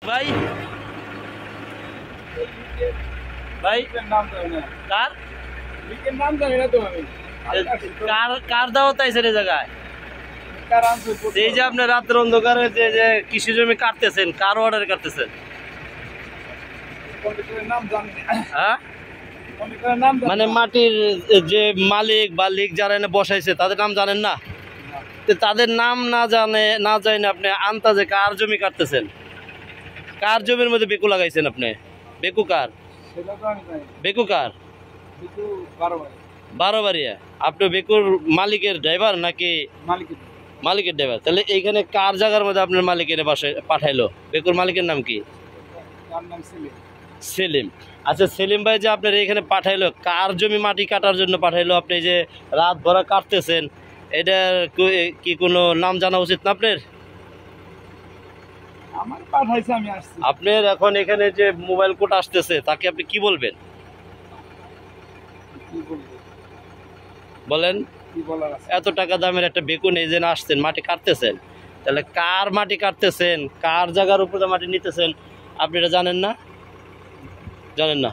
ভাই ভাই কার কার দাওয়াত আইছে রে জায়গায়? এই যে আপনি রাতের অন্ধকারে যে কৃষি জমি কাটতেছেন, কার অর্ডারে কাটতেছেন? হ্যাঁ, মানে মাটির যে মালিক বা লিগ যারা এনে বসাইছে তাদের নাম জানেন না? তাদের নাম না জানে আপনি আন্তাজে কার জমি কাটতেছেন? কার জমির মধ্যে বেকু লাগাইছেন আপনি? বেকু কার? বেকু কার? 12 বাড়িয়া। আপনি বেকুর মালিকের ড্রাইভার নাকি? মালিকের ড্রাইভার। তাহলে এইখানে কার জায়গার মধ্যে আপনার মালিকের বাসায় পাঠাইলো? বেকুর মালিকের নাম কি? সেলিম। আচ্ছা, সেলিম ভাই যে আপনার এখানে পাঠাইলো, কার জমি মাটি কাটার জন্য পাঠাইলো? আপনি যে রাত ভরা কাটতেছেন, এটার কি কোনো নাম জানা উচিত না আপনার? আপনার এখন এখানে যে মোবাইল কোড আসতেছে তাকে আপনি কি বলবেন? বলেন। এত টাকা দামের একটা বেগুন এই যে আসছেন, মাটি কাটতেছেন, তাহলে কার মাটি কাটতেছেন, কার জায়গার উপরে মাটি নিতেছেন, আপনি এটা জানেন না? জানেন না?